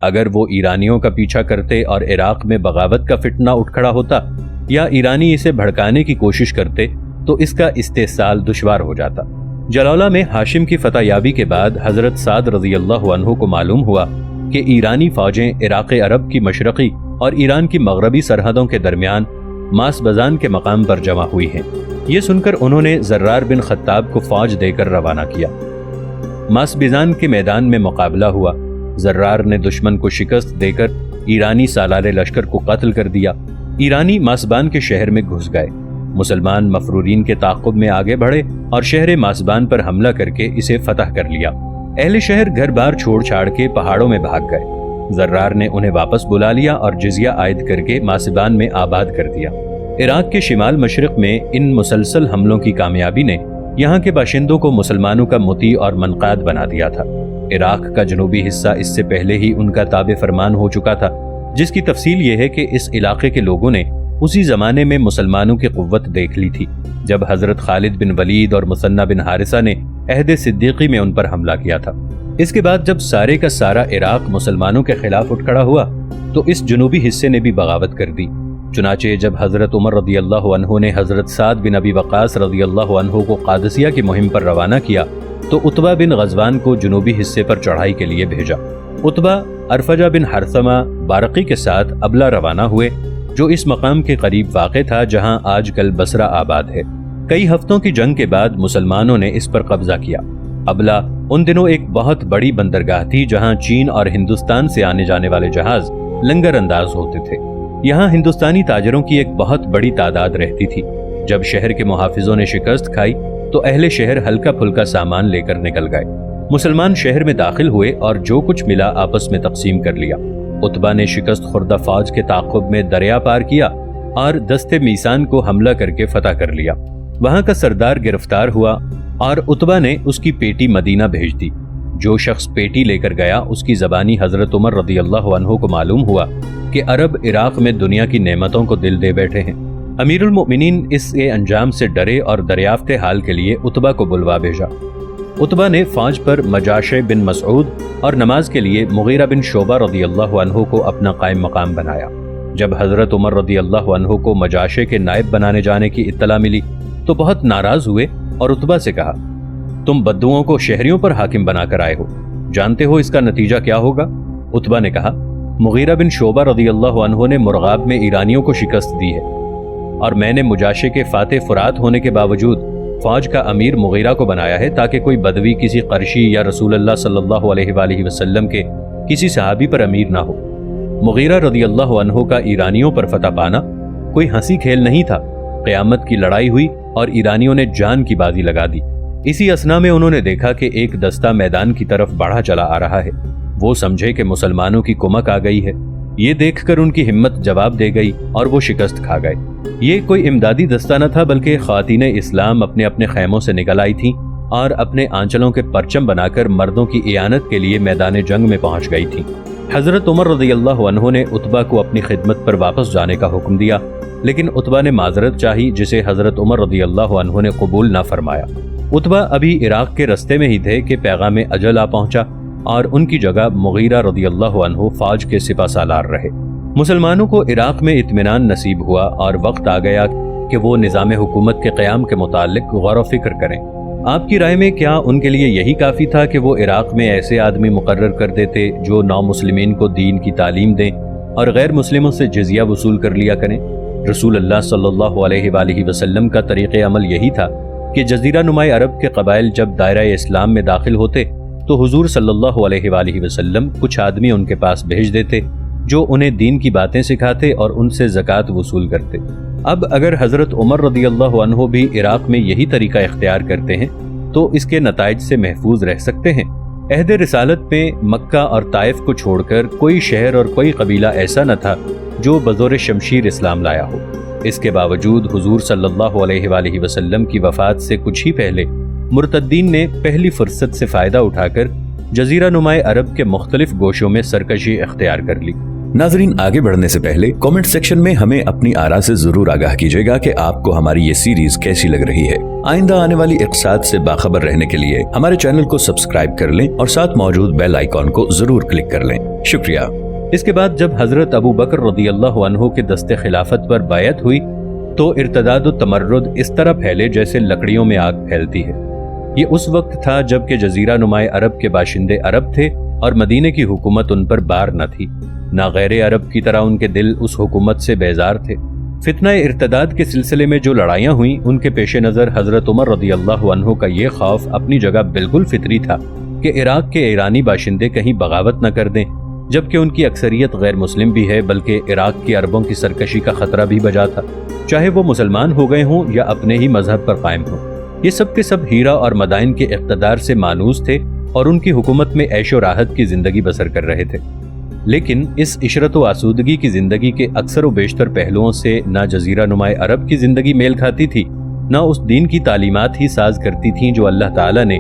اگر وہ ایرانیوں کا پیچھا کرتے اور عراق میں بغاوت کا فتنہ اٹھ کھڑا ہوتا یا ایرانی اسے بھڑکانے کی کوشش کرتے تو اس کا استحصال دشوار ہو جاتا۔ جلالہ میں ہاشم کی فتح یابی کے بعد حضرت سعد رضی اللہ عنہ کو معلوم ہوا کہ ایرانی فوجیں عراق عرب کی مشرقی اور ایران کی مغربی سرحدوں کے درمیان ماسبزان کے مقام پر جمع ہوئی ہیں۔ یہ سن کر انہوں نے زرار بن خطاب کو فوج دے کر روانہ کیا۔ ماسبزان کے میدان میں مقابلہ ہوا۔ زرار نے دشمن کو شکست دے کر ایرانی سالار لشکر کو قتل کر دیا۔ ایرانی ماسبان کے شہر میں گھس گئے۔ مسلمان مفرورین کے تعاقب میں آگے بڑھے اور شہر ماسبان پر حملہ کر کے اسے فتح کر لیا۔ اہل شہر گھر بار چھوڑ چھاڑ کے پہاڑوں میں بھاگ گئے۔ زرار نے انہیں واپس بلا لیا اور جزیہ عائد کر کے ماسبان میں آباد کر دیا۔ عراق کے شمال مشرق میں ان مسلسل حملوں کی کامیابی نے یہاں کے باشندوں کو مسلمانوں کا مطیع اور منقاد بنا دیا تھا۔ عراق کا جنوبی حصہ اس سے پہلے ہی ان کا تابع فرمان ہو چکا تھا، جس کی تفصیل یہ ہے کہ اس علاقے کے لوگوں نے اسی زمانے میں مسلمانوں کی قوت دیکھ لی تھی جب حضرت خالد بن ولید اور مثنہ بن حارثہ نے عہد صدیقی میں ان پر حملہ کیا تھا۔ اس کے بعد جب سارے کا سارا عراق مسلمانوں کے خلاف اٹھ کھڑا ہوا تو اس جنوبی حصے نے بھی بغاوت کر دی۔ چنانچہ جب حضرت عمر رضی اللہ عنہ نے حضرت سعد بن ابی وقاص رضی اللہ عنہ کو قادسیہ کی مہم پر روانہ کیا تو عتبہ بن غزوان کو جنوبی حصے پر چڑھائی کے لیے بھیجا۔ عتبہ ارفجہ بن حرثمہ بارقی کے ساتھ ابلا روانہ ہوئے، جو اس مقام کے قریب واقع تھا جہاں آج کل بصرہ آباد ہے۔ کئی ہفتوں کی جنگ کے بعد مسلمانوں نے اس پر قبضہ کیا۔ ابلا ان دنوں ایک بہت بڑی بندرگاہ تھی جہاں چین اور ہندوستان سے آنے جانے والے جہاز لنگر انداز ہوتے تھے۔ یہاں ہندوستانی تاجروں کی ایک بہت بڑی تعداد رہتی تھی۔ جب شہر کے محافظوں نے شکست کھائی تو اہل شہر ہلکا پھلکا سامان لے کر نکل گئے۔ مسلمان شہر میں داخل ہوئے اور جو کچھ ملا آپس میں تقسیم کر لیا۔ عتبہ نے شکست خوردہ فوج کے تعاقب میں دریا پار کیا اور دستے میسان کو حملہ کر کے فتح کر لیا۔ وہاں کا سردار گرفتار ہوا اور عتبہ نے اس کی پیٹی مدینہ بھیج دی۔ جو شخص پیٹی لے کر گیا اس کی زبانی حضرت عمر رضی اللہ عنہ کو معلوم ہوا کہ عرب عراق میں دنیا کی نعمتوں کو دل دے بیٹھے ہیں۔ امیر المؤمنین اس کے انجام سے ڈرے اور دریافت حال کے لیے عتبہ کو بلوا بھیجا۔ عتبہ نے فوج پر مجاشع بن مسعود اور نماز کے لیے مغیرہ بن شعبہ رضی اللہ عنہ کو اپنا قائم مقام بنایا۔ جب حضرت عمر رضی اللہ عنہ کو مجاشع کے نائب بنانے جانے کی اطلاع ملی تو بہت ناراض ہوئے اور عتبہ سے کہا، تم بدوؤں کو شہریوں پر حاکم بنا کر آئے ہو، جانتے ہو اس کا نتیجہ کیا ہوگا؟ عتبہ نے کہا، مغیرہ بن شعبہ رضی اللہ عنہ نے مرغاب میں ایرانیوں کو شکست دی ہے اور میں نے مجاشع کے فاتح فرات ہونے کے باوجود فوج کا امیر مغیرہ کو بنایا ہے تاکہ کوئی بدوی کسی قرشی یا رسول اللہ صلی اللہ علیہ وآلہ وسلم کے کسی صحابی پر امیر نہ ہو۔ مغیرہ رضی اللہ عنہ کا ایرانیوں پر فتح پانا کوئی ہنسی کھیل نہیں تھا۔ قیامت کی لڑائی ہوئی اور ایرانیوں نے جان کی بازی لگا دی۔ اسی اثنا میں انہوں نے دیکھا کہ ایک دستہ میدان کی طرف بڑھا چلا آ رہا ہے۔ وہ سمجھے کہ مسلمانوں کی کمک آ گئی ہے۔ یہ دیکھ کر ان کی ہمت جواب دے گئی اور وہ شکست کھا گئے۔ یہ کوئی امدادی دستہ نہ تھا بلکہ خواتین اسلام اپنے اپنے خیموں سے نکل آئی تھیں اور اپنے آنچلوں کے پرچم بنا کر مردوں کی اعانت کے لیے میدان جنگ میں پہنچ گئی تھیں۔ حضرت عمر رضی اللہ عنہ نے عتبہ کو اپنی خدمت پر واپس جانے کا حکم دیا، لیکن عتبہ نے معذرت چاہی جسے حضرت عمر رضی اللہ عنہ نے قبول نہ فرمایا۔ عتبہ ابھی عراق کے رستے میں ہی تھے کہ پیغام اجل آ پہنچا اور ان کی جگہ مغیرہ رضی اللہ عنہ فوج کے سپہ سالار رہے۔ مسلمانوں کو عراق میں اطمینان نصیب ہوا اور وقت آ گیا کہ وہ نظام حکومت کے قیام کے متعلق غور و فکر کریں۔ آپ کی رائے میں کیا ان کے لیے یہی کافی تھا کہ وہ عراق میں ایسے آدمی مقرر کر دیتے جو نو مسلمین کو دین کی تعلیم دیں اور غیر مسلموں سے جزیہ وصول کر لیا کریں؟ رسول اللہ صلی اللہ علیہ وآلہ وسلم کا طریق عمل یہی تھا کہ جزیرہ نمائی عرب کے قبائل جب دائرہ اسلام میں داخل ہوتے تو حضور صلی اللہ علیہ وآلہ وسلم کچھ آدمی ان کے پاس بھیج دیتے جو انہیں دین کی باتیں سکھاتے اور ان سے زکوٰۃ وصول کرتے۔ اب اگر حضرت عمر رضی اللہ عنہ بھی عراق میں یہی طریقہ اختیار کرتے ہیں تو اس کے نتائج سے محفوظ رہ سکتے ہیں۔ عہد رسالت میں مکہ اور طائف کو چھوڑ کر کوئی شہر اور کوئی قبیلہ ایسا نہ تھا جو بزور شمشیر اسلام لایا ہو۔ اس کے باوجود حضور صلی اللہ علیہ وآلہ وسلم کی وفات سے کچھ ہی پہلے مرتدین نے پہلی فرصت سے فائدہ اٹھا کر جزیرہ نمائی عرب کے مختلف گوشوں میں سرکشی اختیار کر لی۔ ناظرین، آگے بڑھنے سے پہلے کامنٹ سیکشن میں ہمیں اپنی آراء سے ضرور آگاہ کیجیے گا کہ آپ کو ہماری یہ سیریز کیسی لگ رہی ہے۔ آئندہ آنے والی اقساط سے باخبر رہنے کے لیے ہمارے چینل کو سبسکرائب کر لیں اور ساتھ موجود بیل آئیکن کو ضرور کلک کر لیں۔ شکریہ۔ اس کے بعد جب حضرت ابو بکر رضی اللہ عنہ کے دست خلافت پر بیعت ہوئی تو ارتداد و تمرد اس طرح پھیلے جیسے لکڑیوں میں آگ پھیلتی ہے۔ یہ اس وقت تھا جب کہ جزیرہ نمائے عرب کے باشندے عرب تھے اور مدینے کی حکومت ان پر بار نہ تھی، نہ غیر عرب کی طرح ان کے دل اس حکومت سے بیزار تھے۔ فتنہ ارتداد کے سلسلے میں جو لڑائیاں ہوئیں ان کے پیش نظر حضرت عمر رضی اللہ عنہ کا یہ خوف اپنی جگہ بالکل فطری تھا کہ عراق کے ایرانی باشندے کہیں بغاوت نہ کر دیں، جبکہ ان کی اکثریت غیر مسلم بھی ہے، بلکہ عراق کے عربوں کی سرکشی کا خطرہ بھی بجا تھا، چاہے وہ مسلمان ہو گئے ہوں یا اپنے ہی مذہب پر قائم ہوں۔ یہ سب کے سب ہیرا اور مدائن کے اقتدار سے مانوس تھے اور ان کی حکومت میں عیش و راحت کی زندگی بسر کر رہے تھے، لیکن اس عشرت و آسودگی کی زندگی کے اکثر و بیشتر پہلوؤں سے نہ جزیرہ نمائے عرب کی زندگی میل کھاتی تھی، نہ اس دین کی تعلیمات ہی ساز کرتی تھیں جو اللہ تعالیٰ نے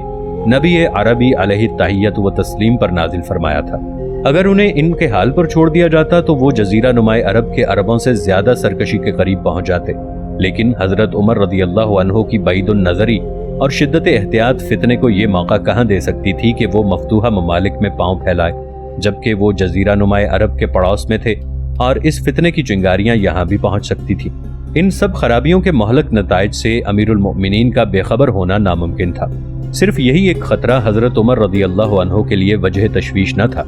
نبی عربی علیہ التحیت و تسلیم پر نازل فرمایا تھا۔ اگر انہیں ان کے حال پر چھوڑ دیا جاتا تو وہ جزیرہ نمائے عرب کے عربوں سے زیادہ سرکشی کے قریب پہنچ جاتے، لیکن حضرت عمر رضی اللہ عنہ کی بعید النظری اور شدت احتیاط فتنے کو یہ موقع کہاں دے سکتی تھی کہ وہ مفتوحہ ممالک میں پاؤں پھیلائے، جبکہ وہ جزیرہ نمائے عرب کے پڑوس میں تھے اور اس فتنے کی چنگاریاں یہاں بھی پہنچ سکتی تھی۔ ان سب خرابیوں کے مہلک نتائج سے امیر المؤمنین کا بے خبر ہونا ناممکن تھا۔ صرف یہی ایک خطرہ حضرت عمر رضی اللہ عنہ کے لیے وجہ تشویش نہ تھا۔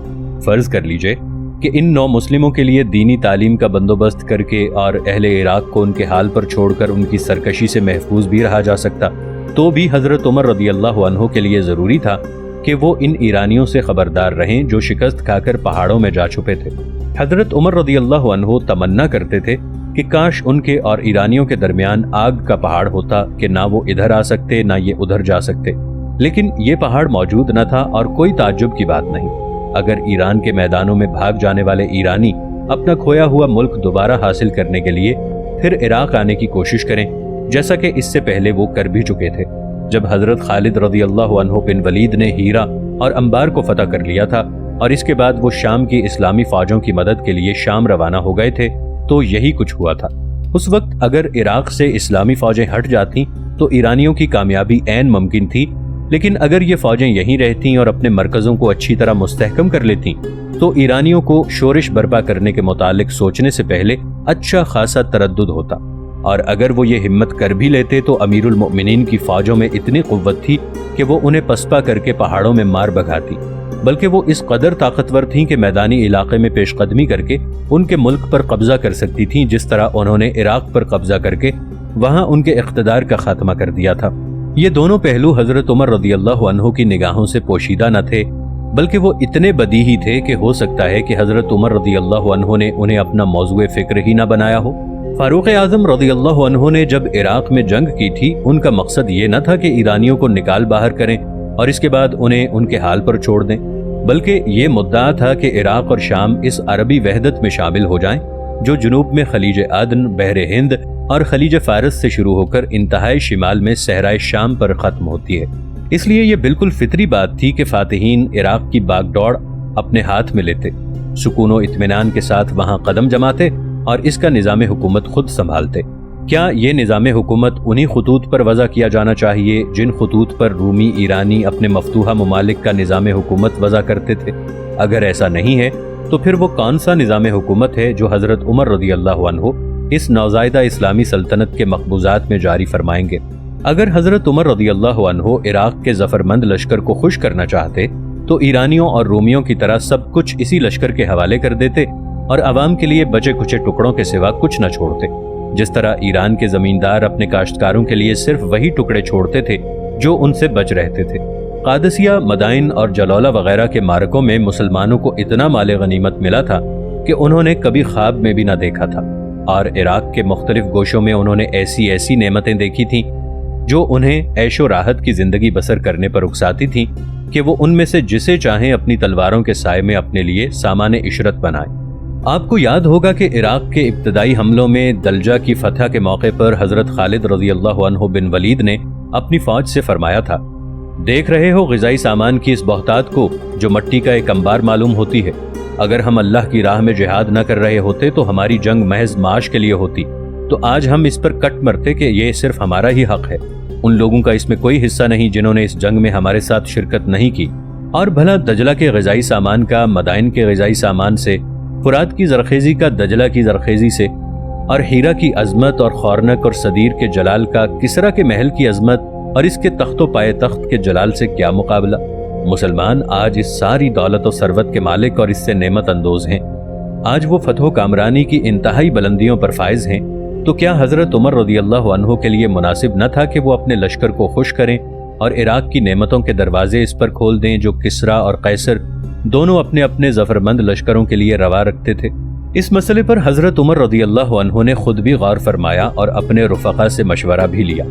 فرض کر لیجئے کہ ان نو مسلموں کے لیے دینی تعلیم کا بندوبست کر کے اور اہل عراق کو ان کے حال پر چھوڑ کر ان کی سرکشی سے محفوظ بھی رہا جا سکتا، تو بھی حضرت عمر رضی اللہ عنہ کے لیے ضروری تھا کہ وہ ان ایرانیوں سے خبردار رہیں جو شکست کھا کر پہاڑوں میں جا چھپے تھے۔ حضرت عمر رضی اللہ عنہ تمنا کرتے تھے کہ کاش ان کے اور ایرانیوں کے درمیان آگ کا پہاڑ ہوتا کہ نہ وہ ادھر آ سکتے نہ یہ ادھر جا سکتے، لیکن یہ پہاڑ موجود نہ تھا اور کوئی تعجب کی بات نہیں۔ اگر ایران کے میدانوں میں بھاگ جانے والے ایرانی اپنا کھویا ہوا ملک دوبارہ حاصل کرنے کے لیے پھر عراق آنے کی کوشش کریں، جیسا کہ اس سے پہلے وہ کر بھی چکے تھے، جب حضرت خالد رضی اللہ عنہ بن ولید نے ہیرا اور انبار کو فتح کر لیا تھا اور اس کے بعد وہ شام کی اسلامی فوجوں کی مدد کے لیے شام روانہ ہو گئے تھے، تو یہی کچھ ہوا تھا۔ اس وقت اگر عراق سے اسلامی فوجیں ہٹ جاتی تو ایرانیوں کی کامیابی عین ممکن تھی، لیکن اگر یہ فوجیں یہیں رہتیں اور اپنے مرکزوں کو اچھی طرح مستحکم کر لیتیں تو ایرانیوں کو شورش برپا کرنے کے متعلق سوچنے سے پہلے اچھا خاصا تردد ہوتا، اور اگر وہ یہ ہمت کر بھی لیتے تو امیر المؤمنین کی فوجوں میں اتنی قوت تھی کہ وہ انہیں پسپا کر کے پہاڑوں میں مار بھگاتی، بلکہ وہ اس قدر طاقتور تھیں کہ میدانی علاقے میں پیش قدمی کر کے ان کے ملک پر قبضہ کر سکتی تھیں، جس طرح انہوں نے عراق پر قبضہ کر کے وہاں ان کے اقتدار کا خاتمہ کر دیا تھا۔ یہ دونوں پہلو حضرت عمر رضی اللہ عنہ کی نگاہوں سے پوشیدہ نہ تھے، بلکہ وہ اتنے بدیہی تھے کہ ہو سکتا ہے کہ حضرت عمر رضی اللہ عنہ نے انہیں اپنا موضوع فکر ہی نہ بنایا ہو۔ فاروق اعظم رضی اللہ عنہ نے جب عراق میں جنگ کی تھی، ان کا مقصد یہ نہ تھا کہ ایرانیوں کو نکال باہر کریں اور اس کے بعد انہیں ان کے حال پر چھوڑ دیں، بلکہ یہ مدعا تھا کہ عراق اور شام اس عربی وحدت میں شامل ہو جائیں جو جنوب میں خلیج عدن، بحر ہند اور خلیج فارس سے شروع ہو کر انتہائی شمال میں صحرائے شام پر ختم ہوتی ہے۔ اس لیے یہ بالکل فطری بات تھی کہ فاتحین عراق کی باغ ڈوڑ اپنے ہاتھ میں لیتے، سکون و اطمینان کے ساتھ وہاں قدم جماتے اور اس کا نظام حکومت خود سنبھالتے۔ کیا یہ نظام حکومت انہی خطوط پر وضع کیا جانا چاہیے جن خطوط پر رومی ایرانی اپنے مفتوحہ ممالک کا نظام حکومت وضع کرتے تھے؟ اگر ایسا نہیں ہے تو پھر وہ کون سا نظام حکومت ہے جو حضرت عمر رضی اللہ عنہ اس نوزائیدہ اسلامی سلطنت کے مقبوضات میں جاری فرمائیں گے؟ اگر حضرت عمر رضی اللہ عنہ عراق کے ظفرمند لشکر کو خوش کرنا چاہتے تو ایرانیوں اور رومیوں کی طرح سب کچھ اسی لشکر کے حوالے کر دیتے اور عوام کے لیے بچے کچے ٹکڑوں کے سوا کچھ نہ چھوڑتے، جس طرح ایران کے زمیندار اپنے کاشتکاروں کے لیے صرف وہی ٹکڑے چھوڑتے تھے جو ان سے بچ رہتے تھے۔ قادسیہ، مدائن اور جلولہ وغیرہ کے معرکوں میں مسلمانوں کو اتنا مال غنیمت ملا تھا کہ انہوں نے کبھی خواب میں بھی نہ دیکھا تھا، اور عراق کے مختلف گوشوں میں انہوں نے ایسی نعمتیں دیکھی تھیں جو انہیں عیش و راحت کی زندگی بسر کرنے پر اکساتی تھیں کہ وہ ان میں سے جسے چاہیں اپنی تلواروں کے سائے میں اپنے لیے سامان عشرت بنائیں۔ آپ کو یاد ہوگا کہ عراق کے ابتدائی حملوں میں دلجہ کی فتح کے موقع پر حضرت خالد رضی اللہ عنہ بن ولید نے اپنی فوج سے فرمایا تھا، دیکھ رہے ہو غذائی سامان کی اس بہتات کو جو مٹی کا ایک انبار معلوم ہوتی ہے، اگر ہم اللہ کی راہ میں جہاد نہ کر رہے ہوتے تو ہماری جنگ محض معاش کے لیے ہوتی، تو آج ہم اس پر کٹ مرتے کہ یہ صرف ہمارا ہی حق ہے، ان لوگوں کا اس میں کوئی حصہ نہیں جنہوں نے اس جنگ میں ہمارے ساتھ شرکت نہیں کی۔ اور بھلا دجلہ کے غذائی سامان کا مدائن کے غذائی سامان سے، فرات کی زرخیزی کا دجلہ کی زرخیزی سے، اور ہیرا کی عظمت اور خورنک اور صدیر کے جلال کا کسرا کے محل کی عظمت اور اس کے تخت و پائے تخت کے جلال سے کیا مقابلہ؟ مسلمان آج اس ساری دولت و ثروت کے مالک اور اس سے نعمت اندوز ہیں، آج وہ فتح و کامرانی کی انتہائی بلندیوں پر فائز ہیں، تو کیا حضرت عمر رضی اللہ عنہ کے لیے مناسب نہ تھا کہ وہ اپنے لشکر کو خوش کریں اور عراق کی نعمتوں کے دروازے اس پر کھول دیں جو کسرا اور قیصر دونوں اپنے اپنے ظفرمند لشکروں کے لیے روا رکھتے تھے؟ اس مسئلے پر حضرت عمر رضی اللہ عنہ نے خود بھی غور فرمایا اور اپنے رفقا سے مشورہ بھی لیا۔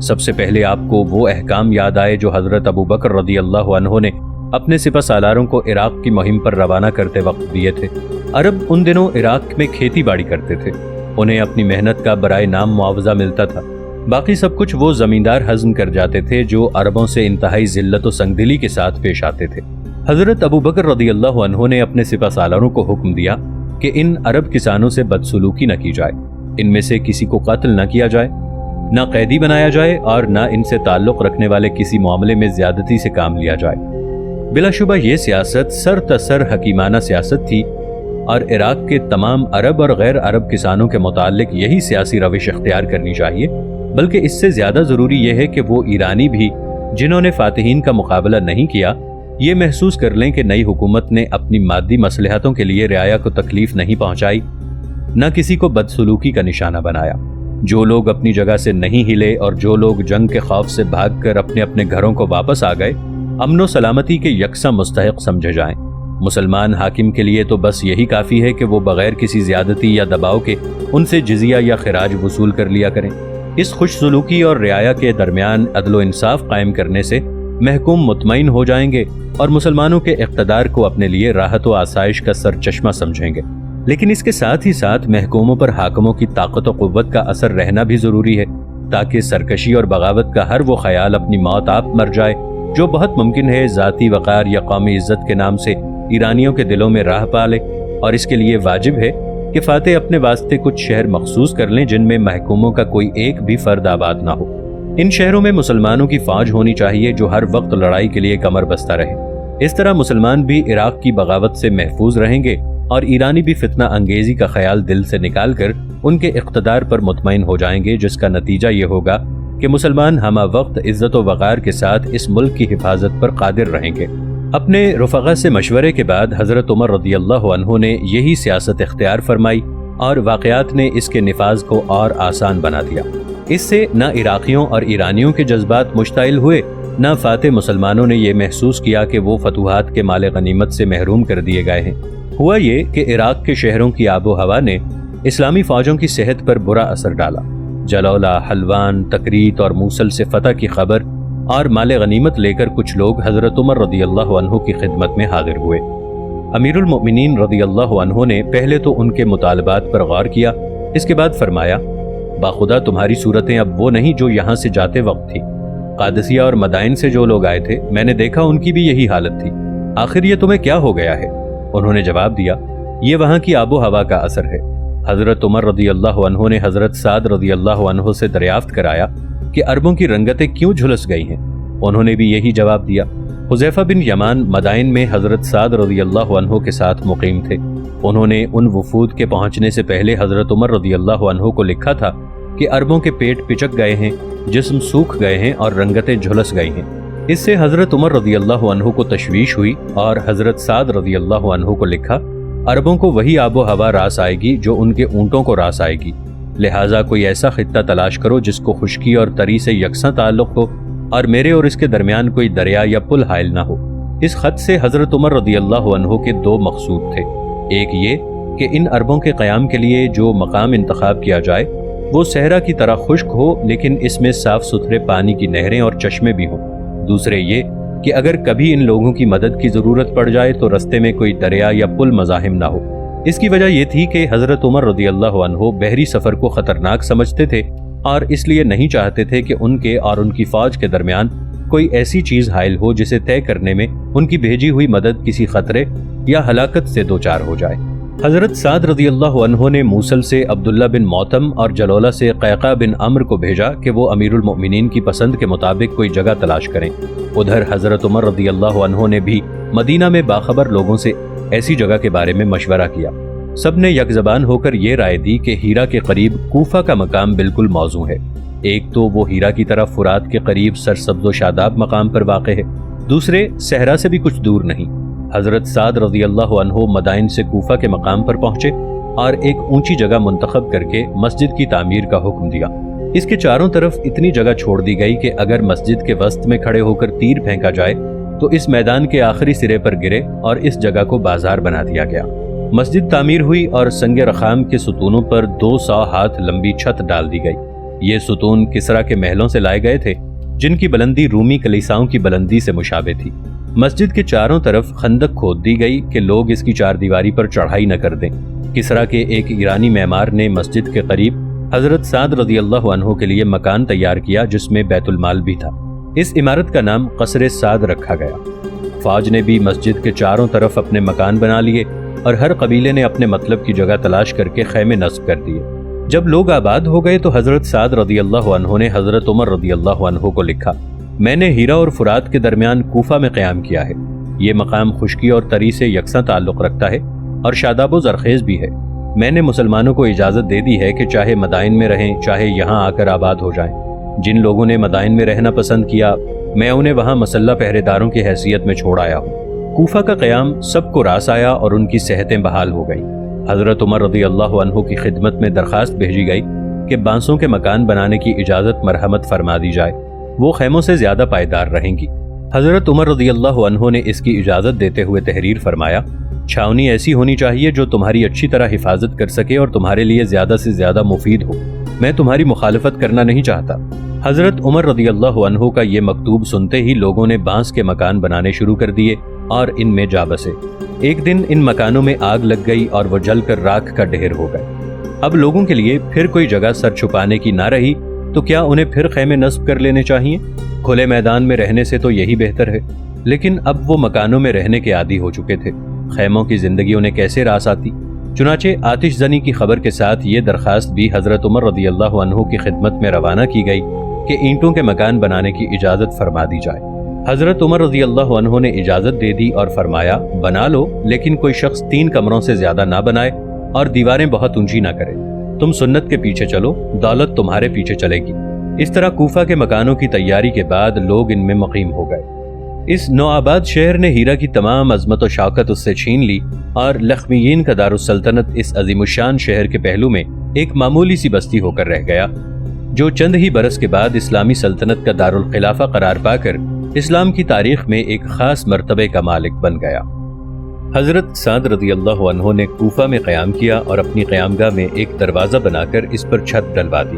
سب سے پہلے آپ کو وہ احکام یاد آئے جو حضرت ابو بکر رضی اللہ عنہ نے اپنے سپہ سالاروں کو عراق کی مہم پر روانہ کرتے وقت دیے تھے۔ عرب ان دنوں عراق میں کھیتی باڑی کرتے تھے، انہیں اپنی محنت کا برائے نام معاوضہ ملتا تھا، باقی سب کچھ وہ زمیندار ہضم کر جاتے تھے جو عربوں سے انتہائی ذلت و سنگدلی کے ساتھ پیش آتے تھے۔ حضرت ابو بکر رضی اللہ عنہ نے اپنے سپہ سالاروں کو حکم دیا کہ ان عرب کسانوں سے بدسلوکی نہ کی جائے، ان میں سے کسی کو قتل نہ کیا جائے، نہ قیدی بنایا جائے اور نہ ان سے تعلق رکھنے والے کسی معاملے میں زیادتی سے کام لیا جائے۔ بلا شبہ یہ سیاست سر تسر حکیمانہ سیاست تھی، اور عراق کے تمام عرب اور غیر عرب کسانوں کے متعلق یہی سیاسی روش اختیار کرنی چاہیے، بلکہ اس سے زیادہ ضروری یہ ہے کہ وہ ایرانی بھی جنہوں نے فاتحین کا مقابلہ نہیں کیا یہ محسوس کر لیں کہ نئی حکومت نے اپنی مادی مصلحتوں کے لیے رعایا کو تکلیف نہیں پہنچائی، نہ کسی کو بدسلوکی کا نشانہ بنایا۔ جو لوگ اپنی جگہ سے نہیں ہلے اور جو لوگ جنگ کے خوف سے بھاگ کر اپنے اپنے گھروں کو واپس آ گئے، امن و سلامتی کے یکساں مستحق سمجھے جائیں۔ مسلمان حاکم کے لیے تو بس یہی کافی ہے کہ وہ بغیر کسی زیادتی یا دباؤ کے ان سے جزیہ یا خراج وصول کر لیا کریں۔ اس خوش سلوکی اور رعایا کے درمیان عدل و انصاف قائم کرنے سے محکوم مطمئن ہو جائیں گے اور مسلمانوں کے اقتدار کو اپنے لیے راحت و آسائش کا سرچشمہ سمجھیں گے۔ لیکن اس کے ساتھ ہی ساتھ محکوموں پر حاکموں کی طاقت و قوت کا اثر رہنا بھی ضروری ہے، تاکہ سرکشی اور بغاوت کا ہر وہ خیال اپنی موت آپ مر جائے جو بہت ممکن ہے ذاتی وقار یا قومی عزت کے نام سے ایرانیوں کے دلوں میں راہ پا لے، اور اس کے لیے واجب ہے کہ فاتح اپنے واسطے کچھ شہر مخصوص کر لیں جن میں محکوموں کا کوئی ایک بھی فرد آباد نہ ہو۔ ان شہروں میں مسلمانوں کی فوج ہونی چاہیے جو ہر وقت لڑائی کے لیے کمر بستہ رہے۔ اس طرح مسلمان بھی عراق کی بغاوت سے محفوظ رہیں گے اور ایرانی بھی فتنہ انگیزی کا خیال دل سے نکال کر ان کے اقتدار پر مطمئن ہو جائیں گے، جس کا نتیجہ یہ ہوگا کہ مسلمان ہمہ وقت عزت و وقار کے ساتھ اس ملک کی حفاظت پر قادر رہیں گے۔ اپنے رفقا سے مشورے کے بعد حضرت عمر رضی اللہ عنہ نے یہی سیاست اختیار فرمائی اور واقعات نے اس کے نفاذ کو اور آسان بنا دیا۔ اس سے نہ عراقیوں اور ایرانیوں کے جذبات مشتعل ہوئے، نہ فاتح مسلمانوں نے یہ محسوس کیا کہ وہ فتوحات کے مال غنیمت سے محروم کر دیے گئے ہیں۔ ہوا یہ کہ عراق کے شہروں کی آب و ہوا نے اسلامی فوجوں کی صحت پر برا اثر ڈالا۔ جلولہ، حلوان، تکریت اور موصل سے فتح کی خبر اور مال غنیمت لے کر کچھ لوگ حضرت عمر رضی اللہ عنہ کی خدمت میں حاضر ہوئے۔ امیر المؤمنین رضی اللہ عنہ نے پہلے تو ان کے مطالبات پر غور کیا، اس کے بعد فرمایا، باخدا تمہاری صورتیں اب وہ نہیں جو یہاں سے جاتے وقت تھی۔ قادسیہ اور مدائن سے جو لوگ آئے تھے میں نے دیکھا ان کی بھی یہی حالت تھی، آخر یہ تمہیں کیا ہو گیا ہے؟ انہوں نے جواب دیا، یہ وہاں کی آب و ہوا کا اثر ہے۔ حضرت عمر رضی اللہ عنہ نے حضرت سعد رضی اللہ عنہ سے دریافت کرایا کہ عربوں کی رنگتیں کیوں جھلس گئی ہیں؟ انہوں نے بھی یہی جواب دیا۔ حذیفہ بن یمان مدائن میں حضرت سعد رضی اللہ عنہ کے ساتھ مقیم تھے، انہوں نے ان وفود کے پہنچنے سے پہلے حضرت عمر رضی اللہ عنہ کو لکھا تھا کہ عربوں کے پیٹ پچک گئے ہیں، جسم سوکھ گئے ہیں اور رنگتیں جھلس گئی ہیں۔ اس سے حضرت عمر رضی اللہ عنہ کو تشویش ہوئی اور حضرت سعد رضی اللہ عنہ کو لکھا، عربوں کو وہی آب و ہوا راس آئے گی جو ان کے اونٹوں کو راس آئے گی، لہٰذا کوئی ایسا خطہ تلاش کرو جس کو خشکی اور تری سے یکساں تعلق ہو اور میرے اور اس کے درمیان کوئی دریا یا پل حائل نہ ہو۔ اس خط سے حضرت عمر رضی اللہ عنہ کے دو مقصود تھے، ایک یہ کہ ان عربوں کے قیام کے لیے جو مقام انتخاب کیا جائے وہ صحرا کی طرح خشک ہو لیکن اس میں صاف ستھرے پانی کی نہریں اور چشمے بھی ہوں، دوسرے یہ کہ اگر کبھی ان لوگوں کی مدد کی ضرورت پڑ جائے تو رستے میں کوئی دریا یا پل مزاحم نہ ہو۔ اس کی وجہ یہ تھی کہ حضرت عمر رضی اللہ عنہ بحری سفر کو خطرناک سمجھتے تھے اور اس لیے نہیں چاہتے تھے کہ ان کے اور ان کی فوج کے درمیان کوئی ایسی چیز حائل ہو جسے طے کرنے میں ان کی بھیجی ہوئی مدد کسی خطرے یا ہلاکت سے دوچار ہو جائے۔ حضرت سعد رضی اللہ عنہ نے موصل سے عبداللہ بن موتم اور جلولہ سے قیقع بن عمرو کو بھیجا کہ وہ امیر المؤمنین کی پسند کے مطابق کوئی جگہ تلاش کریں۔ ادھر حضرت عمر رضی اللہ عنہ نے بھی مدینہ میں باخبر لوگوں سے ایسی جگہ کے بارے میں مشورہ کیا۔ سب نے یک زبان ہو کر یہ رائے دی کہ ہیرا کے قریب کوفہ کا مقام بالکل موزوں ہے۔ ایک تو وہ ہیرا کی طرف فرات کے قریب سرسبز و شاداب مقام پر واقع ہے، دوسرے صحرا سے بھی کچھ دور نہیں۔ حضرت سعد رضی اللہ عنہ مدائن سے کوفہ کے مقام پر پہنچے اور ایک اونچی جگہ منتخب کر کے مسجد کی تعمیر کا حکم دیا۔ اس کے چاروں طرف اتنی جگہ چھوڑ دی گئی کہ اگر مسجد کے وسط میں کھڑے ہو کر تیر پھینکا جائے تو اس میدان کے آخری سرے پر گرے، اور اس جگہ کو بازار بنا دیا گیا۔ مسجد تعمیر ہوئی اور سنگ رخام کے ستونوں پر 200 ہاتھ لمبی چھت ڈال دی گئی۔ یہ ستون کسرا کے محلوں سے لائے گئے تھے، جن کی بلندی رومی کلیساؤں کی بلندی سے مشابہ تھی۔ مسجد کے چاروں طرف خندق کھود دی گئی کہ لوگ اس کی چار دیواری پر چڑھائی نہ کر دیں۔ کسرا کے ایک ایرانی معمار نے مسجد کے قریب حضرت سعد رضی اللہ عنہ کے لیے مکان تیار کیا جس میں بیت المال بھی تھا۔ اس عمارت کا نام قصر سعد رکھا گیا۔ فوج نے بھی مسجد کے چاروں طرف اپنے مکان بنا لیے اور ہر قبیلے نے اپنے مطلب کی جگہ تلاش کر کے خیمے نصب کر دیے۔ جب لوگ آباد ہو گئے تو حضرت سعد رضی اللہ عنہ نے حضرت عمر رضی اللہ عنہ کو لکھا، میں نے ہیرا اور فرات کے درمیان کوفہ میں قیام کیا ہے۔ یہ مقام خشکی اور تری سے یکساں تعلق رکھتا ہے اور شاداب و زرخیز بھی ہے۔ میں نے مسلمانوں کو اجازت دے دی ہے کہ چاہے مدائن میں رہیں چاہے یہاں آ کر آباد ہو جائیں۔ جن لوگوں نے مدائن میں رہنا پسند کیا میں انہیں وہاں مسلح پہرے داروں کی حیثیت میں چھوڑ آیا ہوں۔ کوفہ کا قیام سب کو راس آیا اور ان کی صحتیں بحال ہو گئیں۔ حضرت عمر رضی اللہ عنہ کی خدمت میں درخواست بھیجی گئی کہ بانسوں کے مکان بنانے کی اجازت مرحمت فرما دی جائے، وہ خیموں سے زیادہ پائیدار رہیں گی۔ حضرت عمر رضی اللہ عنہ نے اس کی اجازت دیتے ہوئے تحریر فرمایا، چھاونی ایسی ہونی چاہیے جو تمہاری اچھی طرح حفاظت کر سکے اور تمہارے لیے زیادہ سے زیادہ مفید ہو۔ میں تمہاری مخالفت کرنا نہیں چاہتا۔ حضرت عمر رضی اللہ عنہ کا یہ مکتوب سنتے ہی لوگوں نے بانس کے مکان بنانے شروع کر دیے اور ان میں جا بسے۔ ایک دن ان مکانوں میں آگ لگ گئی اور وہ جل کر راکھ کا ڈھیر ہو گئے۔ اب لوگوں کے لیے پھر کوئی جگہ سر چھپانے کی نہ رہی تو کیا انہیں پھر خیمے نصب کر لینے چاہیے؟ کھلے میدان میں رہنے سے تو یہی بہتر ہے، لیکن اب وہ مکانوں میں رہنے کے عادی ہو چکے تھے۔ خیموں کی زندگی انہیں کیسے راس آتی؟ چنانچہ آتش زنی کی خبر کے ساتھ یہ درخواست بھی حضرت عمر رضی اللہ عنہ کی خدمت میں روانہ کی گئی کہ اینٹوں کے مکان بنانے کی اجازت فرما دی جائے۔ حضرت عمر رضی اللہ عنہ نے اجازت دے دی اور فرمایا، بنا لو لیکن کوئی شخص 3 کمروں سے زیادہ نہ بنائے اور دیواریں بہت اونچی نہ کرے۔ تم سنت کے پیچھے چلو، دولت تمہارے پیچھے چلے گی۔ اس طرح کوفہ کے مکانوں کی تیاری کے بعد لوگ ان میں مقیم ہو گئے۔ اس نوآباد شہر نے ہیرا کی تمام عظمت و شوکت اس سے چھین لی اور لخمیین کا دارالسلطنت اس عظیم الشان شہر کے پہلو میں ایک معمولی سی بستی ہو کر رہ گیا، جو چند ہی برس کے بعد اسلامی سلطنت کا دارالخلافہ قرار پا کر اسلام کی تاریخ میں ایک خاص مرتبے کا مالک بن گیا۔ حضرت سعد رضی اللہ عنہ نے کوفہ میں قیام کیا اور اپنی قیامگاہ میں ایک دروازہ بنا کر اس پر چھت ڈلوا دی،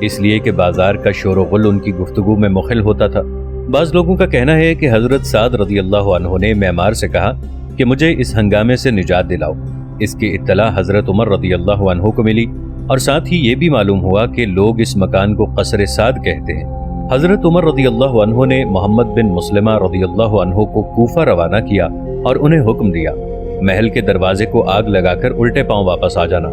اس لیے کہ بازار کا شور و غل ان کی گفتگو میں مخل ہوتا تھا۔ بعض لوگوں کا کہنا ہے کہ حضرت سعد رضی اللہ عنہ نے معمار سے کہا کہ مجھے اس ہنگامے سے نجات دلاؤ۔ اس کی اطلاع حضرت عمر رضی اللہ عنہ کو ملی اور ساتھ ہی یہ بھی معلوم ہوا کہ لوگ اس مکان کو قصر سعد کہتے ہیں۔ حضرت عمر رضی اللہ عنہ نے محمد بن مسلمہ رضی اللہ عنہ کو کوفہ روانہ کیا اور انہیں حکم دیا، محل کے دروازے کو آگ لگا کر الٹے پاؤں واپس آ جانا۔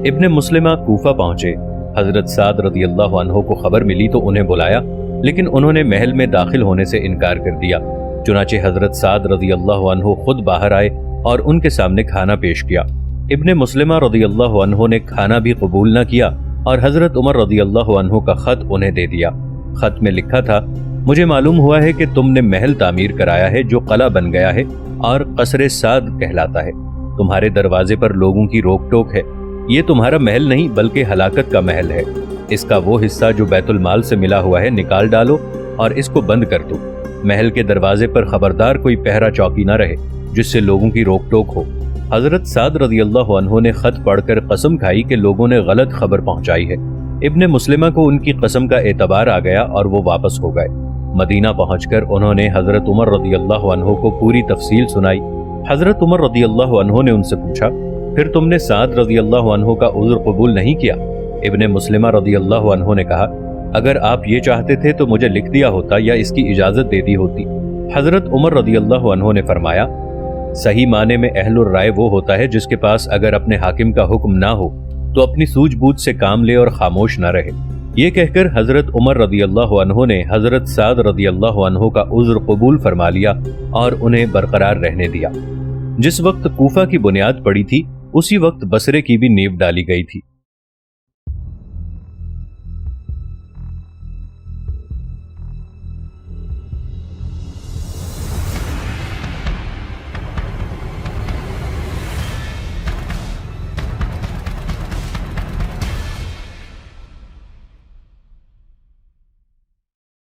ابن مسلمہ کوفہ پہنچے۔ حضرت سعد رضی اللہ عنہ کو خبر ملی تو انہیں بلایا، لیکن انہوں نے محل میں داخل ہونے سے انکار کر دیا۔ چنانچہ حضرت سعد رضی اللہ عنہ خود باہر آئے اور ان کے سامنے کھانا پیش کیا۔ ابن مسلمہ رضی اللہ عنہ نے کھانا بھی قبول نہ کیا اور حضرت عمر رضی اللہ عنہ کا خط انہیں دے دیا۔ خط میں لکھا تھا، مجھے معلوم ہوا ہے کہ تم نے محل تعمیر کرایا ہے جو قلعہ بن گیا ہے اور قصر سعد کہلاتا ہے۔ تمہارے دروازے پر لوگوں کی روک ٹوک ہے۔ یہ تمہارا محل نہیں بلکہ ہلاکت کا محل ہے۔ اس کا وہ حصہ جو بیت المال سے ملا ہوا ہے نکال ڈالو اور اس کو بند کر دو۔ محل کے دروازے پر خبردار کوئی پہرا چوکی نہ رہے جس سے لوگوں کی روک ٹوک ہو۔ حضرت سعد رضی اللہ عنہ نے خط پڑھ کر قسم کھائی کہ لوگوں نے غلط خبر پہنچائی ہے۔ ابن مسلمہ کو ان کی قسم کا اعتبار آ گیا اور وہ واپس ہو گئے۔ مدینہ پہنچ کر انہوں نے حضرت عمر رضی اللہ عنہ کو پوری تفصیل سنائی۔ حضرت عمر رضی اللہ عنہ نے ان سے پوچھا، پھر تم نے سعد رضی اللہ عنہ کا عذر قبول نہیں کیا؟ ابن مسلمہ رضی اللہ عنہ نے کہا، اگر آپ یہ چاہتے تھے تو مجھے لکھ دیا ہوتا یا اس کی اجازت دے دی ہوتی۔ حضرت عمر رضی اللہ عنہ نے فرمایا، صحیح معنی میں اہل الرائے وہ ہوتا ہے جس کے پاس اگر اپنے حاکم کا حکم نہ ہو تو اپنی سوجھ بوجھ سے کام لے اور خاموش نہ رہے۔ یہ کہہ کر حضرت عمر رضی اللہ عنہ نے حضرت سعد رضی اللہ عنہ کا عذر قبول فرما لیا اور انہیں برقرار رہنے دیا۔ جس وقت کوفہ کی بنیاد پڑی تھی اسی وقت بصرے کی بھی نیو ڈالی گئی تھی۔